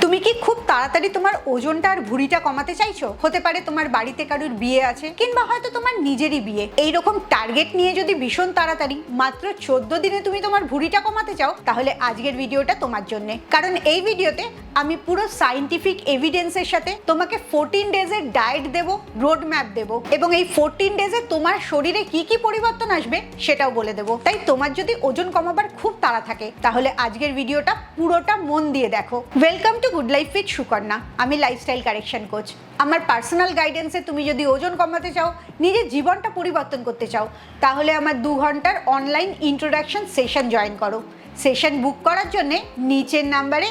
তুমি কি খুব তাড়াতাড়ি তোমার ওজনটা আর ভুঁড়িটা কমাতে চাইছো? হতে পারে তোমার বাড়িতে কারুর বিয়ে আছে, কিংবা হয়তো তোমার নিজেরই বিয়ে। এইরকম টার্গেট নিয়ে যদি ভীষণ তাড়াতাড়ি মাত্র 14 দিনে তুমি তোমার ভুঁড়িটা কমাতে চাও, তাহলে আজকের ভিডিওটা তোমার জন্য। কারণ এই ভিডিওতে আমি পুরো সায়েন্টিফিক এভিডেন্সের সাথে তোমাকে 14 ডেজের ডায়েট দেবো, রোড ম্যাপ দেবো, এবং এই 14 ডেজে তোমার শরীরে কি কি পরিবর্তন আসবে সেটাও বলে দেবো। তাই তোমার যদি ওজন কমাবার খুব তাড়া থাকে, তাহলে আজকের ভিডিওটা পুরোটা মন দিয়ে দেখো। Welcome to good life with Sukanya. আমি লাইফস্টাইল কারেকশন কোচ। আমার পার্সোনাল গাইডেন্সে তুমি যদি ওজন কমাতে চাও, নিজের জীবনটা পরিবর্তন করতে চাও, তাহলে আমার 2 ঘন্টার অনলাইন ইন্ট্রোডাকশন সেশন জয়েন করো। সেশন বুক করার জন্য নিচের নাম্বারে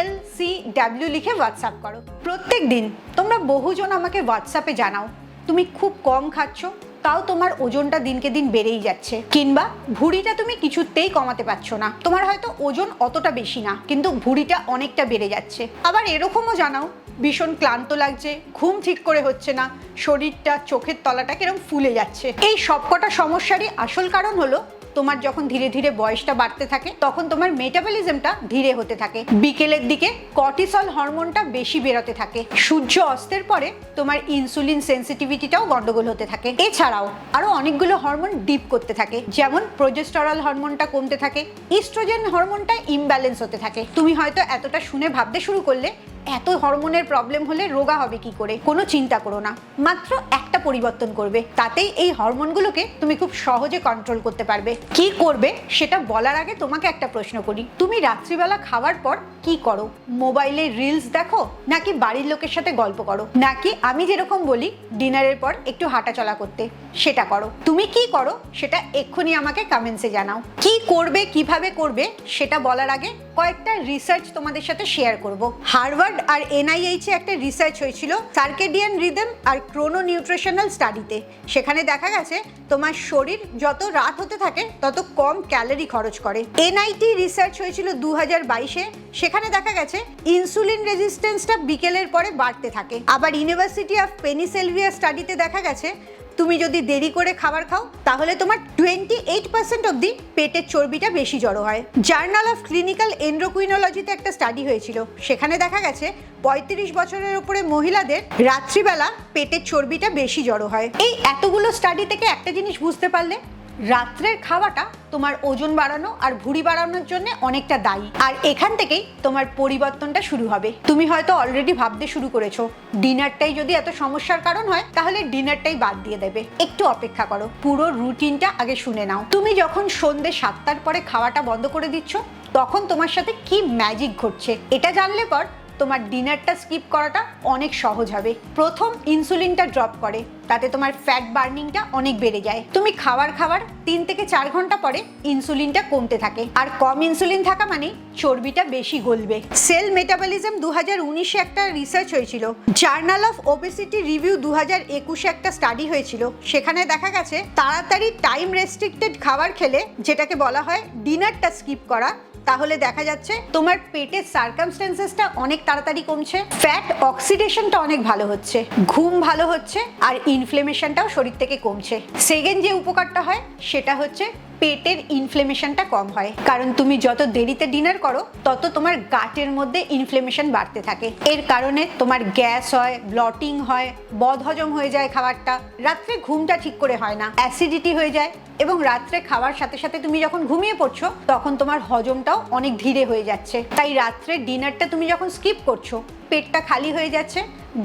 LCW লিখে হোয়াটসঅ্যাপ করো। প্রত্যেক দিন তোমরা বহুজন আমাকে হোয়াটসঅ্যাপে জানাও তুমি খুব কম খাচ্ছ, তাও তোমার ওজনটা দিনকে দিন বেড়েই যাচ্ছে, কিংবা ভুঁড়িটা তুমি কিছুতেই কমাতে পারছো না। তোমার হয়তো ওজন অতটা বেশি না, কিন্তু ভুঁড়িটা অনেকটা বেড়ে যাচ্ছে। আবার এরকমও জানাও ভীষণ ক্লান্ত লাগছে, ঘুম ঠিক করে হচ্ছে না, শরীরটা, চোখের তলাটা কিরকম ফুলে যাচ্ছে। এই সবকটা সমস্যারই আসল কারণ হলো তোমার যখন ধীরে ধীরে বয়সটা বাড়তে থাকে, তখন তোমার মেটাবলিজমটা ধীরে হতে থাকে। বিকেলের দিকে কর্টিসল হরমোনটা বেশি বেরোতে থাকে। সূর্য অস্তের পরে তোমার ইনসুলিন সেন্সিটিভিটিটাও গন্ডগোল হতে থাকে। এছাড়াও আরো অনেকগুলো হরমোন ডিপ করতে থাকে, যেমন প্রোজেস্টেরল হরমোনটা কমতে থাকে, ইস্ট্রোজেন হরমোনটা ইমব্যালেন্স হতে থাকে। তুমি হয়তো এতটা শুনে ভাবতে শুরু করলে এত হরমোনের প্রবলেম হলে রোগা হবে কি করে। কোনো চিন্তা করো না, মাত্র একটা পরিবর্তন করবে, তাতেই এই হরমোনগুলোকে তুমি খুব সহজে কন্ট্রোল করতে পারবে। কি করবে সেটা বলার আগে তোমাকে একটা প্রশ্ন করি। তুমি রাত্রিবেলা খাওয়ার পর কি করো? মোবাইলে রিলস দেখো, নাকি বাড়ির লোকের সাথে গল্প করো, নাকি আমি যেরকম বলি ডিনারের পর একটু হাঁটাচলা করতে, সেটা করো? তুমি কি করো সেটা এক্ষুনি আমাকে কমেন্টসে জানাও। কি করবে, কিভাবে করবে সেটা বলার আগে কয়েকটা রিসার্চ তোমাদের সাথে শেয়ার করব। হার্ভার্ড আর NIH এ একটা রিসার্চ হয়েছিল সার্কেডিয়ান রিদম আর ক্রোনো নিউট্রিশনাল স্টাডিতে। সেখানে দেখা গেছে তোমার শরীর যত রাত হতে থাকে তত কম ক্যালোরি খরচ করে। NIT রিসার্চ হয়েছিল 2022-এ। সেখানে দেখা গেছে ইনসুলিন রেজিস্ট্যান্সটা বিকেলের পরে বাড়তে থাকে। আবার ইউনিভার্সিটি অফ পেনিসিলভিয়া স্টাডিতে দেখা গেছে তুমি যদি দেরি করে খাবার খাও, তাহলে তোমার 28% অবধি পেটের চর্বিটা বেশি জড়ো হয়। জার্নাল অফ ক্লিনিক্যাল এন্ডোক্রিনোলজিতে একটা স্টাডি হয়েছিল। সেখানে দেখা গেছে 35 বছরের উপরে মহিলাদের রাত্রিবেলা পেটের চর্বিটা বেশি জড়ো হয়। এই এতগুলো স্টাডি থেকে একটা জিনিস বুঝতে পারলে, রাত্রের খাওয়াটা তোমার ওজন বাড়ানো আর ভুঁড়ি বাড়ানোর জন্য অনেকটা দায়ী। আর এখান থেকেই তোমার পরিবর্তনটা শুরু হবে। তুমি হয়তো অলরেডি ভাবতে শুরু করেছো ডিনারটাই যদি এত সমস্যার কারণ হয়, তাহলে ডিনারটাই বাদ দিয়ে দেবে। একটু অপেক্ষা করো, পুরো রুটিনটা আগে শুনে নাও। তুমি যখন সন্ধ্যে 7টার পরে খাওয়াটা বন্ধ করে দিচ্ছ, তখন তোমার সাথে কি ম্যাজিক ঘটছে এটা জানলে পর তোমার ডিনারটা স্কিপ করাটা অনেক সহজ হবে। প্রথম ইনসুলিনটা ড্রপ করে, তাতে তোমার ফ্যাট বার্নিংটা অনেক বেড়ে যায়। তুমি খাবার 3 থেকে 4 ঘন্টা পরে ইনসুলিনটা কমতে থাকে, আর কম ইনসুলিন থাকা মানে চর্বিটা বেশি গলবে। সেল মেটাবলিজম 2019-এ একটা রিসার্চ হয়েছিল। জার্নাল অফ ওবেসিটি রিভিউ 2021-এ একটা স্টাডি হয়েছিল। সেখানে দেখা গেছে তাড়াতাড়ি টাইম রেস্ট্রিক্টেড খাবার খেলে, যেটাকে বলা হয় ডিনারটা স্কিপ করা, তাহলে দেখা যাচ্ছে তোমার পেটের সার্কামস্টেন্সেসটা অনেক তাড়াতাড়ি কমছে, ফ্যাট অক্সিডেশনটা অনেক ভালো হচ্ছে, ঘুম ভালো হচ্ছে, আর ইনফ্লেমেশনটাও শরীর থেকে কমছে। সেকেন্ড যে উপকারটা হয় সেটা হচ্ছে পেটের ইনফ্লেমেশনটা কম হয়। কারণ তুমি যত দেরিতে ডিনার করো, তত তোমার গাটের মধ্যে ইনফ্লেমেশন বাড়তে থাকে। এর কারণে তোমার গ্যাস হয়, ব্লটিং হয়, বদহজম হয়ে যায় খাবারটা, রাত্রে ঘুমটা ঠিক করে হয় না, অ্যাসিডিটি হয়ে যায়, এবং রাত্রে খাওয়ার সাথে সাথে তুমি যখন ঘুমিয়ে পড়ছো, তখন তোমার হজমটাও অনেক ধীরে হয়ে যাচ্ছে। তাই রাত্রে ডিনারটা তুমি যখন স্কিপ করছো, পেটটা খালি হয়ে যাচ্ছে,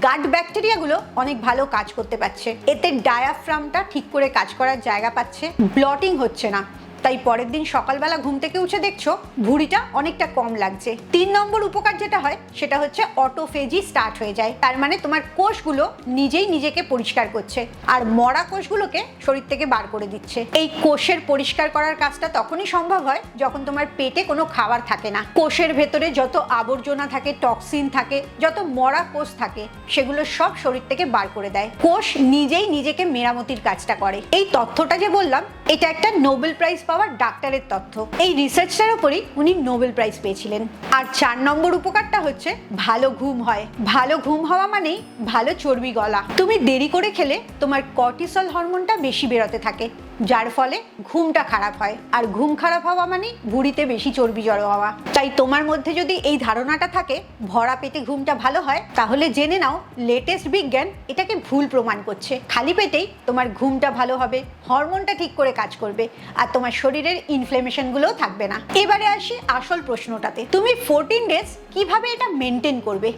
গাট ব্যাকটেরিয়াগুলো অনেক ভালো কাজ করতে পারছে, এতে ডায়াফ্রামটা ঠিক করে কাজ করার জায়গা পাচ্ছে, ব্লটিং হচ্ছে না। তাই পরের দিন সকালবেলা ঘুম থেকে উঠে দেখছো ভুঁড়িটা অনেকটা কম লাগছে। 3 নম্বর উপকার যেটা হয় সেটা হচ্ছে অটোফেজি স্টার্ট হয়ে যায়। তার মানে তোমার কোষগুলো নিজেই নিজেকে পরিষ্কার করছে, আর মরা কোষগুলোকে শরীর থেকে বার করে দিচ্ছে। এই কোষের পরিষ্কার করার কাজটা তখনই সম্ভব হয় যখন তোমার পেটে কোনো খাবার থাকে না। কোষের ভেতরে যত আবর্জনা থাকে, টক্সিন থাকে, যত মরা কোষ থাকে, সেগুলো সব শরীর থেকে বার করে দেয়। কোষ নিজেই নিজেকে মেরামতির কাজটা করে। এই তথ্যটা যে বললাম, এটা একটা নোবেল প্রাইজ পাওয়া ডাক্তারের তথ্য। এই রিসার্চটার উপরই উনি নোবেল প্রাইজ পেয়েছিলেন। আর 4 নম্বর উপকারটা হচ্ছে ভালো ঘুম হয়। ভালো ঘুম হওয়া মানেই ভালো চর্বি গলা। তুমি দেরি করে খেলে তোমার কর্টিসল হরমোনটা বেশি বেরোতে থাকে, যার ফলে ঘুমটা খারাপ হয়, আর ঘুম খারাপ হওয়া মানে ভুঁড়িতে বেশি চর্বি জড়ো হওয়া। তাই তোমার মধ্যে যদি এই ধারণাটা থাকে ভরা পেটে ঘুমটা ভালো হয়, তাহলে জেনে নাও লেটেস্ট বিজ্ঞান এটাকে ভুল প্রমাণ করছে। খালি পেটেই তোমার ঘুমটা ভালো হবে, হরমোনটা ঠিক করে কাজ করবে, আর তোমার শরীরের ইনফ্লেমেশন গুলোও থাকবে না। এবারে আসি আসল প্রশ্নটাতে, তুমি 14 ডেজ কিভাবে এটা মেনটেন করবে?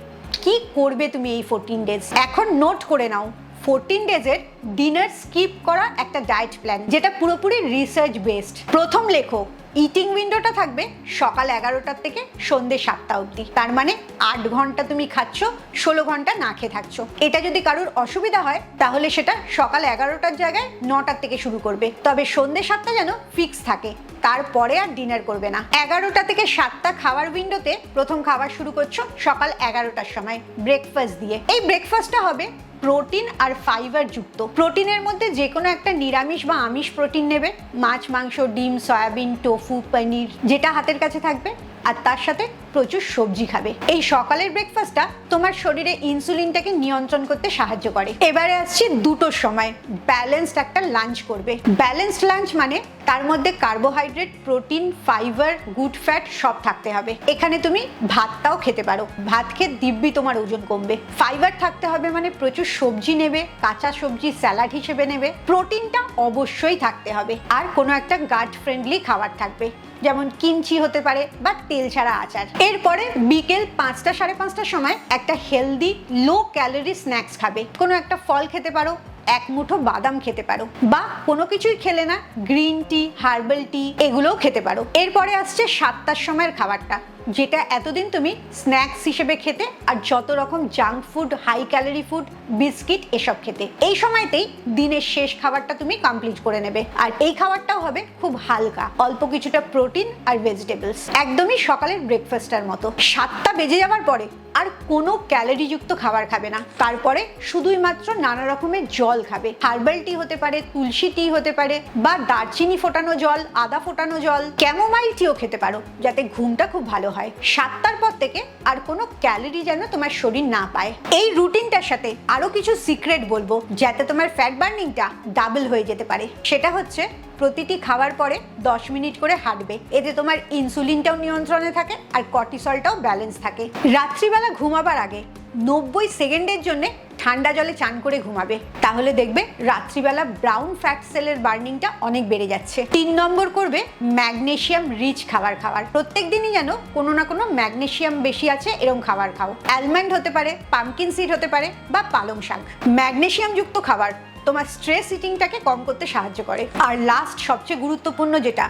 কি করবে তুমি এই 14 ডেজ? এখন নোট করে নাও 14 ডেজের ডিনার স্কিপ করা একটা ডায়েট প্ল্যান, যেটা পুরোপুরি রিসার্চ বেসড। প্রথম লেখো, ইটিং উইন্ডোটা থাকবে সকাল 11টার থেকে সন্ধ্যে 7টা অবধি। তার মানে 8 ঘন্টা তুমি খাচ্ছ, 16 ঘন্টা না খেয়ে থাকছো। এটা যদি কারোর অসুবিধা হয় তাহলে সেটা সকাল 11টার জায়গায় 9টার থেকে শুরু করবে, তবে সন্ধ্যে 7টা যেন ফিক্স থাকে, তারপরে আর ডিনার করবে না। 11টা থেকে 7টা খাওয়ার উইন্ডোতে প্রথম খাবার শুরু করছো সকাল 11টার সময় ব্রেকফাস্ট দিয়ে। এই ব্রেকফাস্টটা হবে প্রোটিন আর ফাইবার যুক্ত। প্রোটিনের মধ্যে যে কোনো একটা নিরামিষ বা আমিষ প্রোটিন নেবে, মাছ, মাংস, ডিম, সয়াবিন, টোফু, পনির, যেটা হাতের কাছে থাকবে, আর তার সাথে প্রচুর সবজি খাবে। এই সকালের ব্রেকফাস্টটা তোমার শরীরে ইনসুলিনটাকে নিয়ন্ত্রণ করতে সাহায্য করে। এবারে আসছি 2টোর সময়, ব্যালেন্সড একটা লাঞ্চ করবে। ব্যালেন্সড লাঞ্চ মানে তার মধ্যে carbohydrate, protein, fibre, good fat সব থাকতে হবে। এখানে তুমি ভাতটাও খেতে পারো, ভাত খেয়ে দিব্যি তোমার ওজন কমবে। ফাইবার থাকতে হবে মানে প্রচুর সবজি নেবে, কাঁচা সবজি স্যালাড হিসেবে নেবে। প্রোটিনটা অবশ্যই থাকতে হবে, আর কোনো একটা গাট ফ্রেন্ডলি খাবার থাকবে, যেমন কিমচি হতে পারে বা তেল ছাড়া আচার। এরপরে বিকেল 5টা 5:30টার সময় একটা হেলদি লো ক্যালোরি স্ন্যাক্স খাবে। কোনো একটা ফল খেতে পারো, এক মুঠো বাদাম খেতে পারো, বা কোনো কিছুই খেলে না গ্রিন টি, হার্বাল টি এগুলোও খেতে পারো। এরপরে আসছে 7টার সময়ের খাবারটা, যেটা এতদিন তুমি স্ন্যাক্স হিসেবে খেতে, আর যত রকম junk food, high calorie food, biscuit এসব খেতে। এই সময়তেই দিনের শেষ খাবারটা তুমি কমপ্লিট করে নেবে, আর এই খাবারটাও হবে খুব হালকা, অল্প কিছুটা প্রোটিন আর ভেজিটেবলস, একদমই সকালের ব্রেকফাস্টের মতো। 7টা বেজে যাওয়ার পরে আর কোনো ক্যালোরিযুক্ত খাবার খাবে না। তারপরে শুধুই মাত্র নানা রকমের জল খাবে। হার্বাল টি হতে পারে, তুলসী টি হতে পারে, বা দারচিনি ফোটানো জল, আদা ফোটানো জল, ক্যামোমাইল টিও খেতে পারো, যাতে ঘুমটা খুব ভালো হয়। 7টার পর থেকে আর কোনো ক্যালোরি যেন তোমার শরীর না পায়। এই রুটিনটার সাথে আরো কিছু সিক্রেট বলবো, যাতে তোমার ফ্যাট বার্নিংটা ডাবল হয়ে যেতে পারে। সেটা হচ্ছে প্রতিটি খাবার পরে 10 মিনিট করে হাঁটবে। এতে তোমার ইনসুলিনটাও নিয়ন্ত্রণে থাকে আর কর্টিসলটাও ব্যালেন্স থাকে। রাত্রিবেলা ঘুমাবার আগে 90 সেকেন্ডের জন্য ঠান্ডা জলে চান করে ঘুমাবে, তাহলে দেখবে রাত্রিবেলা ব্রাউন ফ্যাট সেলের বার্নিংটা অনেক বেড়ে যাচ্ছে। 3 নম্বর করবে ম্যাগনেসিয়াম রিচ খাবার খাওয়ার। প্রত্যেক দিনই যেন কোনো না কোনো ম্যাগনেসিয়াম বেশি আছে এরকম খাবার খাও। অ্যালমন্ড হতে পারে, পামকিন সিড হতে পারে, বা পালং শাক। ম্যাগনেসিয়াম যুক্ত খাবার তোমার স্ট্রেস ইটিংটাকে কম করতে সাহায্য করে। আর লাস্ট সবচেয়ে গুরুত্বপূর্ণ যেটা,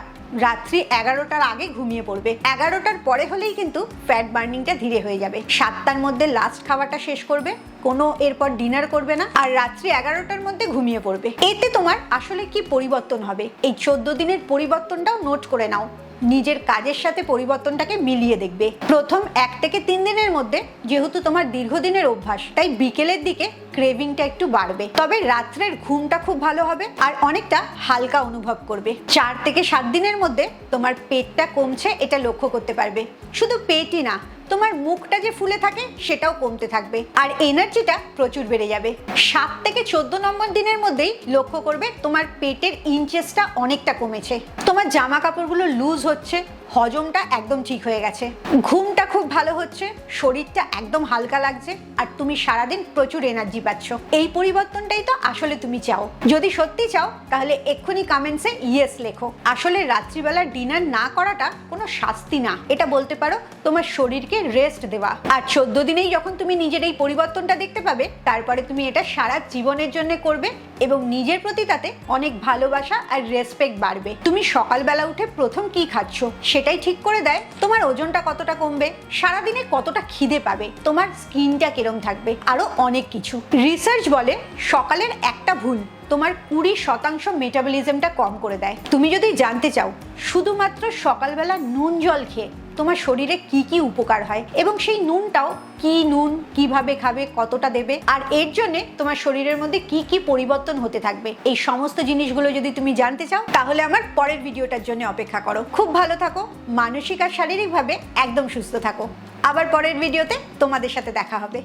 রাত্রি 11টার আগে ঘুমিয়ে পড়বে। 11টার পরে হলেই কিন্তু ফ্যাট বার্নিংটা ধীরে হয়ে যাবে। 7টার মধ্যে লাস্ট খাবারটা শেষ করবে, কোনো এরপর ডিনার করবে না, আর রাত্রি 11টার মধ্যে ঘুমিয়ে পড়বে। এতে তোমার আসলে কি পরিবর্তন হবে, এই 14 দিনের পরিবর্তনটাও নোট করে নাও। নিজের কাজের সাথে পরিবর্তনটাকে মিলিয়ে দেখবে। প্রথম 1 থেকে 3 দিনের মধ্যে যেহেতু তোমার দীর্ঘদিনের অভ্যাস, তাই বিকেলের দিকে ক্রেভিংটা একটু বাড়বে, তবে রাত্রের ঘুমটা খুব ভালো হবে আর অনেকটা হালকা অনুভব করবে। 4 থেকে 7 দিনের মধ্যে তোমার পেটটা কমছে এটা লক্ষ্য করতে পারবে। শুধু পেটই না, তোমার মুখটা যে ফুলে থাকে সেটাও কমতে থাকবে, আর এনার্জিটা প্রচুর বেড়ে যাবে। 7 থেকে 14 নম্বর দিনের মধ্যেই লক্ষ্য করবে তোমার পেটের ইঞ্চেসটা অনেকটা কমেছে, তোমার জামা কাপড়গুলো লুজ হচ্ছে, হজমটা একদম ঠিক হয়ে গেছে, ঘুমটা খুব ভালো হচ্ছে, শরীরটা একদম হালকা লাগছে, আর তুমি সারাদিন প্রচুর এনার্জি পাচ্ছ। এই পরিবর্তনটাই তো আসলে তুমি চাও। যদি সত্যি চাও তাহলে এক্ষুনি কমেন্টসে ইয়েস লেখো। আসলে রাত্রিবেলা ডিনার না করাটা কোনো শাস্তি না, এটা বলতে পারো তোমার শরীরকে রেস্ট দেওয়া। আর 14 দিনেই যখন তুমি নিজের এই পরিবর্তনটা দেখতে পাবে, তারপরে তুমি এটা সারা জীবনের জন্য করবে, এবং নিজের প্রতি তাতে অনেক ভালোবাসা আর রেসপেক্ট বাড়বে। তুমি সকালবেলা উঠে প্রথম কি খাচ্ছ সেটাই ঠিক করে দেয় তোমার ওজনটা কতটা কমবে, সারাদিনে কতটা খিদে পাবে, তোমার স্কিনটা কিরম থাকবে, আরো অনেক কিছু। রিসার্চ বলে সকালের একটা ভুল তোমার 20% মেটাবলিজমটা কম করে দেয়। তুমি যদি জানতে চাও শুধুমাত্র সকালবেলা নুন জল খেয়ে তোমার শরীরে কি কি উপকার হয়, এবং সেই নুনটাও কি নুন, কিভাবে খাবে, কতটা দেবে, আর এর জন্য তোমার শরীরের মধ্যে কি কি পরিবর্তন হতে থাকবে, এই সমস্ত জিনিসগুলো যদি তুমি জানতে চাও তাহলে আমার পরের ভিডিওটার জন্য অপেক্ষা করো। খুব ভালো থাকো, মানসিক আর শারীরিকভাবে একদম সুস্থ থাকো। আবার পরের ভিডিওতে তোমাদের সাথে দেখা হবে।